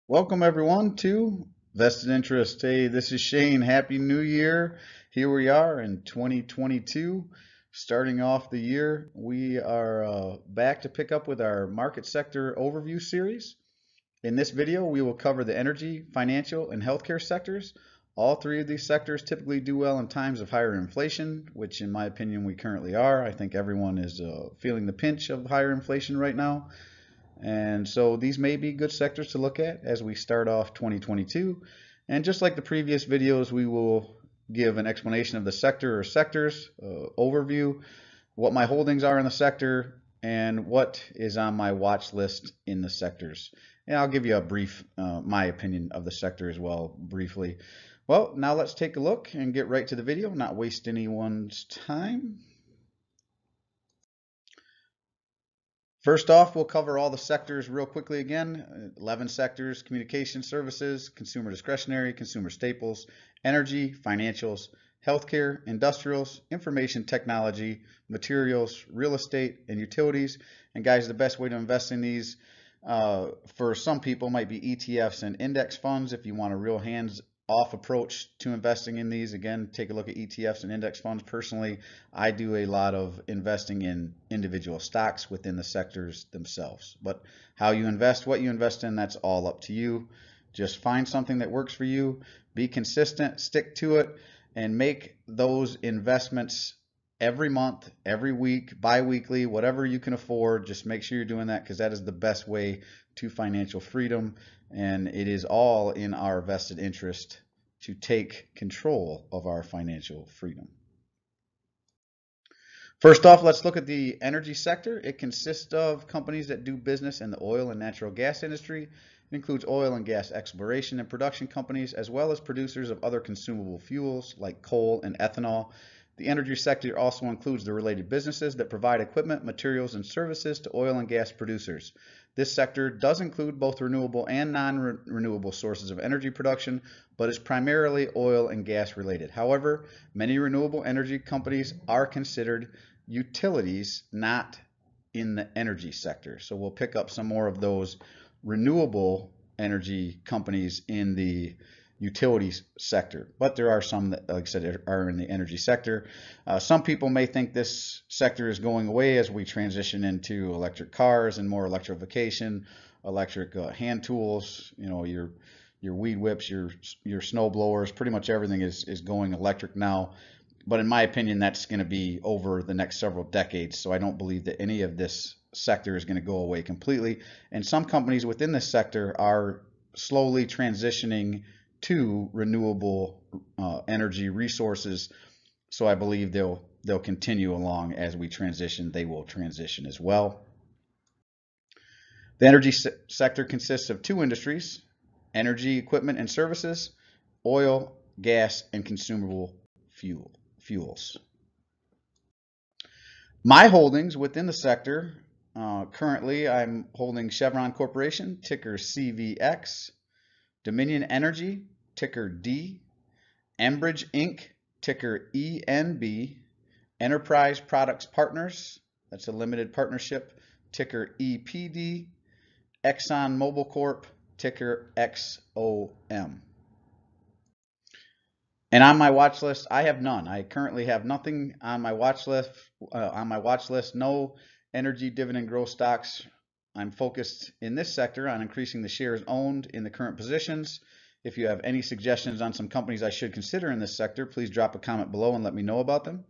Welcome everyone to Vested Interest. Hey, this is Shane. Happy New Year. Here we are in 2022, starting off the year. We are back to pick up with our market sector overview series. In this video, we will cover the energy, financial, and healthcare sectors. All three of these sectors typically do well in times of higher inflation, which in my opinion we currently are. I think everyone is feeling the pinch of higher inflation right now. And so these may be good sectors to look at as we start off 2022. And just like the previous videos, we will give an explanation of the sector or sectors, overview, what my holdings are in the sector, and what is on my watch list in the sectors. And I'll give you a brief, my opinion of the sector as well, briefly. Well, now let's take a look and get right to the video, not waste anyone's time. First off, we'll cover all the sectors real quickly again. 11 sectors: communication services, consumer discretionary, consumer staples, energy, financials, healthcare, industrials, information technology, materials, real estate, and utilities. And guys, the best way to invest in these for some people might be ETFs and index funds. If you want a real hands-off approach to investing in these, again, take a look at ETFs and index funds. Personally, I do a lot of investing in individual stocks within the sectors themselves. But how you invest, what you invest in, that's all up to you. Just find something that works for you, be consistent, stick to it, and make those investments every month, every week, bi-weekly, whatever you can afford. Just make sure you're doing that, because that is the best way to financial freedom, and it is all in our vested interest to take control of our financial freedom. First off, let's look at the energy sector. It consists of companies that do business in the oil and natural gas industry. It includes oil and gas exploration and production companies, as well as producers of other consumable fuels like coal and ethanol. The energy sector also includes the related businesses that provide equipment, materials, and services to oil and gas producers. This sector does include both renewable and non-renewable sources of energy production, but is primarily oil and gas related. However, many renewable energy companies are considered utilities, not in the energy sector. So we'll pick up some more of those renewable energy companies in the utilities sector, but there are some that, like I said, are in the energy sector. Some people may think this sector is going away as we transition into electric cars and more electrification, electric hand tools, you know, your weed whips, your snow blowers, pretty much everything is going electric now. But in my opinion, that's going to be over the next several decades. So I don't believe that any of this sector is going to go away completely. And some companies within this sector are slowly transitioning to renewable energy resources. So I believe they'll continue along as we transition. They will transition as well. The energy sector consists of two industries: energy equipment and services, oil, gas, and consumable fuels. My holdings within the sector, currently I'm holding Chevron Corporation, ticker CVX, Dominion Energy, ticker D, Enbridge Inc, ticker ENB, Enterprise Products Partners, that's a limited partnership, ticker EPD, Exxon Corp, ticker XOM. And on my watch list, I have none. I currently have nothing on my watch list. No energy dividend growth stocks. I'm focused in this sector on increasing the shares owned in the current positions. If you have any suggestions on some companies I should consider in this sector, please drop a comment below and let me know about them.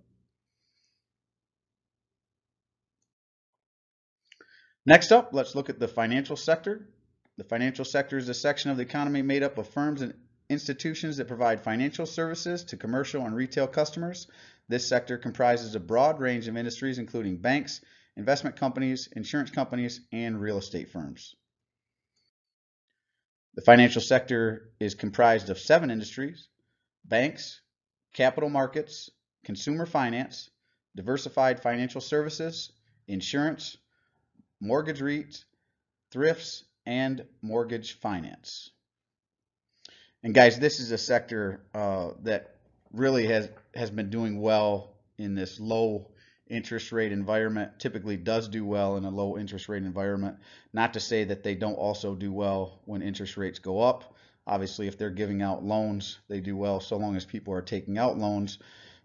Next up, let's look at the financial sector. The financial sector is a section of the economy made up of firms and institutions that provide financial services to commercial and retail customers. This sector comprises a broad range of industries, including banks, investment companies, insurance companies, and real estate firms. The financial sector is comprised of 7 industries: banks, capital markets, consumer finance, diversified financial services, insurance, mortgage REITs, thrifts, and mortgage finance. And guys, this is a sector that really has been doing well in this low interest rate environment typically does do well in a low interest rate environment. Not to say that they don't also do well when interest rates go up. Obviously, if they're giving out loans, they do well so long as people are taking out loans.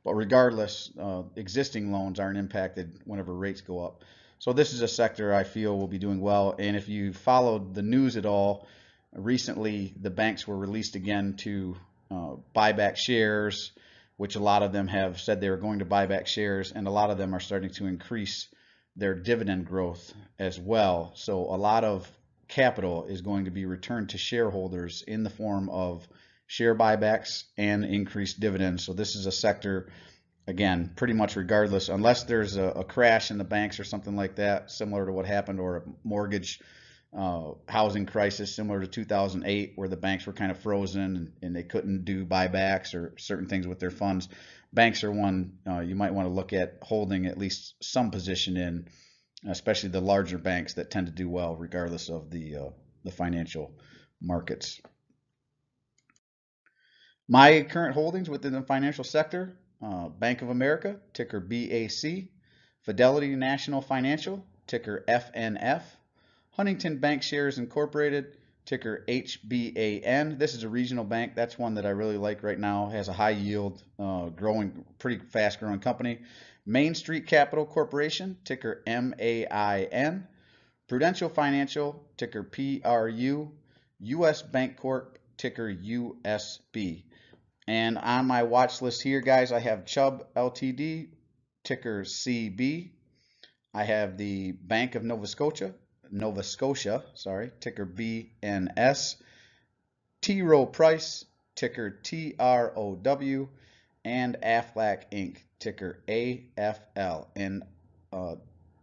But regardless, existing loans aren't impacted whenever rates go up. So this is a sector I feel will be doing well. And if you followed the news at all, recently the banks were released again to buy back shares, which a lot of them have said they were going to buy back shares, and a lot of them are starting to increase their dividend growth as well. So a lot of capital is going to be returned to shareholders in the form of share buybacks and increased dividends. So this is a sector, again, pretty much regardless, unless there's a crash in the banks or something like that, similar to what happened, or a mortgage housing crisis similar to 2008, where the banks were kind of frozen and they couldn't do buybacks or certain things with their funds. Banks are one you might want to look at holding at least some position in, especially the larger banks that tend to do well regardless of the financial markets. My current holdings within the financial sector: Bank of America, ticker BAC; Fidelity National Financial, ticker FNF; Huntington Bank Shares Incorporated, ticker HBAN. This is a regional bank. That's one that I really like right now. Has a high yield, growing, pretty fast growing company. Main Street Capital Corporation, ticker MAIN. Prudential Financial, ticker PRU. US Bank Corp, ticker USB. And on my watch list here, guys, I have Chubb Ltd, ticker CB. I have the Bank of Nova Scotia, ticker BNS. T. Rowe Price, ticker TROW, and Aflac Inc., ticker AFL. And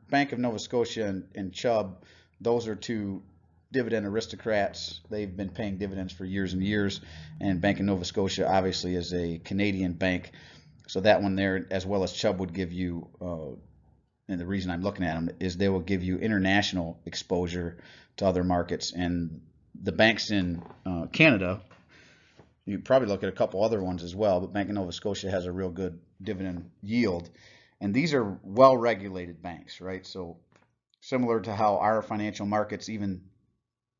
Bank of Nova Scotia and Chubb, those are two dividend aristocrats. They've been paying dividends for years and years. And Bank of Nova Scotia obviously is a Canadian bank, so that one there, as well as Chubb, would give you, and the reason I'm looking at them is they will give you international exposure to other markets. And the banks in Canada, you probably look at a couple other ones as well, but Bank of Nova Scotia has a real good dividend yield. And these are well-regulated banks, right? So similar to how our financial markets, even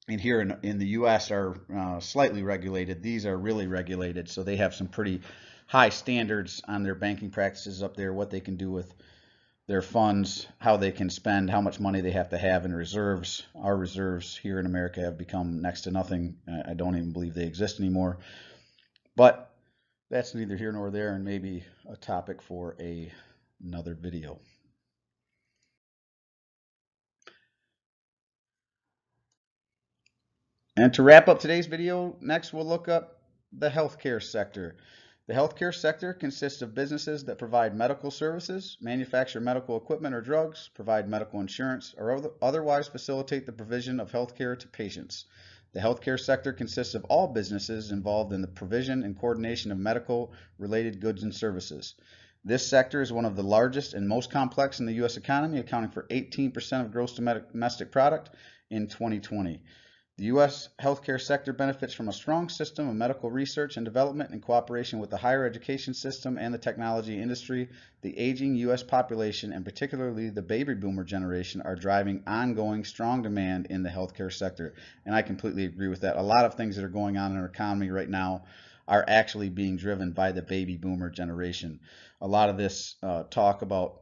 in here in the U.S., are slightly regulated, these are really regulated. So they have some pretty high standards on their banking practices up there, what they can do with their funds, how they can spend, how much money they have to have in reserves. Our reserves here in America have become next to nothing. I don't even believe they exist anymore. But that's neither here nor there, and maybe a topic for another video. And to wrap up today's video, next we'll look up the healthcare sector. The healthcare sector consists of businesses that provide medical services, manufacture medical equipment or drugs, provide medical insurance, or otherwise facilitate the provision of healthcare to patients. The healthcare sector consists of all businesses involved in the provision and coordination of medical-related goods and services. This sector is one of the largest and most complex in the U.S. economy, accounting for 18% of gross domestic product in 2020. The U.S. healthcare sector benefits from a strong system of medical research and development in cooperation with the higher education system and the technology industry. The aging U.S. population, and particularly the baby boomer generation, are driving ongoing strong demand in the healthcare sector. And I completely agree with that. A lot of things that are going on in our economy right now are actually being driven by the baby boomer generation. A lot of this talk about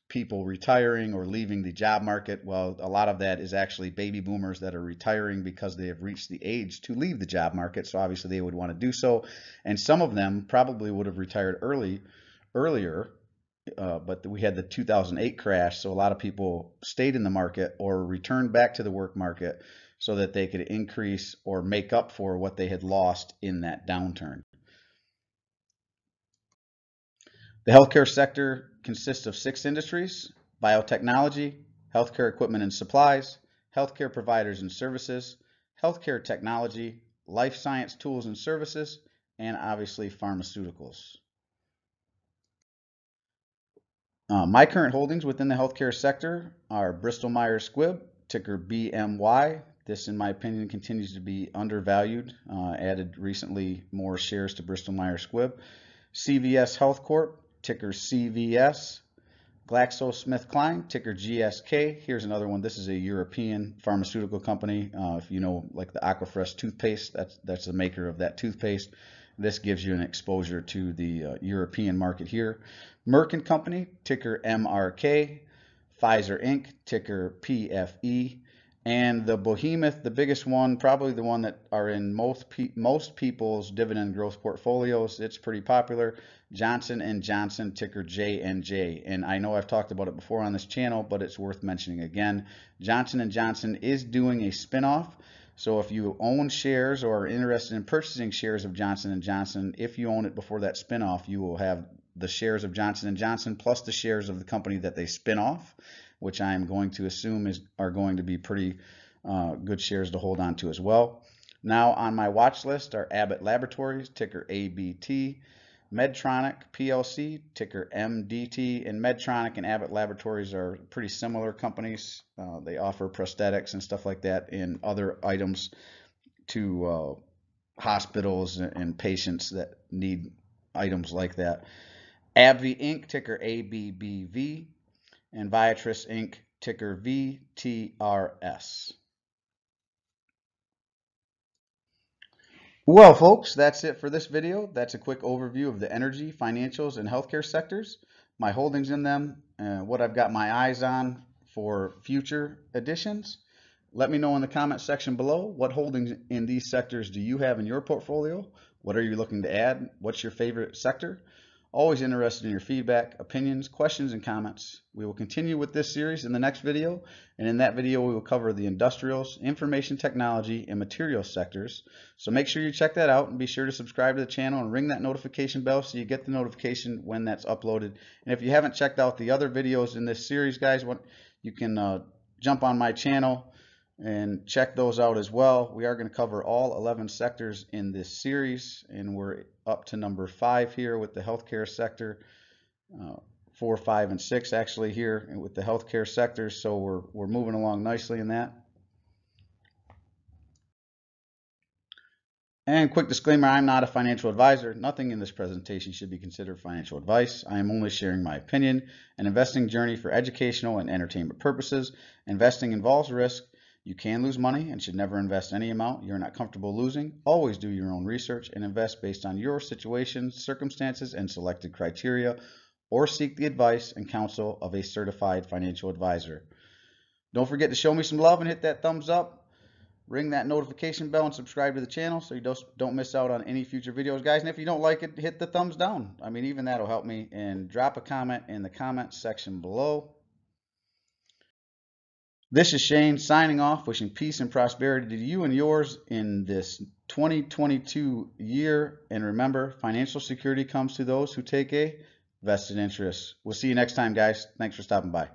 people retiring or leaving the job market, well, a lot of that is actually baby boomers that are retiring because they have reached the age to leave the job market. So obviously they would want to do so, and some of them probably would have retired earlier, but we had the 2008 crash, so a lot of people stayed in the market or returned back to the work market so that they could increase or make up for what they had lost in that downturn. The healthcare sector consists of 6 industries: biotechnology, healthcare equipment and supplies, healthcare providers and services, healthcare technology, life science tools and services, and obviously pharmaceuticals. My current holdings within the healthcare sector are Bristol Myers Squibb, ticker BMY. This, in my opinion, continues to be undervalued. Added recently more shares to Bristol Myers Squibb. CVS Health Corp, ticker CVS. GlaxoSmithKline, ticker GSK. Here's another one. This is a European pharmaceutical company. If you know, like the Aquafresh toothpaste, that's the maker of that toothpaste. This gives you an exposure to the European market here. Merck & Company, ticker MRK. Pfizer Inc., ticker PFE. And the behemoth, the biggest one, probably the one that are in most people's dividend growth portfolios. It's pretty popular. Johnson & Johnson, ticker JNJ. And I know I've talked about it before on this channel, but it's worth mentioning again. Johnson & Johnson is doing a spinoff. So if you own shares or are interested in purchasing shares of Johnson & Johnson, if you own it before that spinoff, you will have the shares of Johnson & Johnson plus the shares of the company that they spin off, which I am going to assume are going to be pretty good shares to hold on to as well. Now on my watch list are Abbott Laboratories, ticker ABT, Medtronic PLC, ticker MDT, and Medtronic and Abbott Laboratories are pretty similar companies. They offer prosthetics and stuff like that and other items to hospitals and patients that need items like that. AbbVie Inc., ticker ABBV, and Viatris Inc., ticker VTRS. Well, folks, that's it for this video. That's a quick overview of the energy, financials, and healthcare sectors, my holdings in them, what I've got my eyes on for future editions. Let me know in the comment section below, what holdings in these sectors do you have in your portfolio? What are you looking to add? What's your favorite sector? Always interested in your feedback, opinions, questions, and comments. We will continue with this series in the next video, and in that video we will cover the industrials, information technology, and materials sectors. So make sure you check that out and be sure to subscribe to the channel and ring that notification bell so you get the notification when that's uploaded. And if you haven't checked out the other videos in this series, guys, you can jump on my channel and check those out as well. We are going to cover all 11 sectors in this series, and we're up to number 5 here with the healthcare sector, 4, 5, and 6 actually here with the healthcare sector. So we're moving along nicely in that. And quick disclaimer, I'm not a financial advisor. Nothing in this presentation should be considered financial advice. I am only sharing my opinion. An investing journey for educational and entertainment purposes. Investing involves risk. You can lose money and should never invest any amount you're not comfortable losing. Always do your own research and invest based on your situation, circumstances, and selected criteria, or seek the advice and counsel of a certified financial advisor. Don't forget to show me some love and hit that thumbs up. Ring that notification bell and subscribe to the channel so you don't miss out on any future videos, guys. And if you don't like it, hit the thumbs down. I mean, even that'll help me. And drop a comment in the comment section below. This is Shane signing off, wishing peace and prosperity to you and yours in this 2022 year. And remember, financial security comes to those who take a vested interest. We'll see you next time, guys. Thanks for stopping by.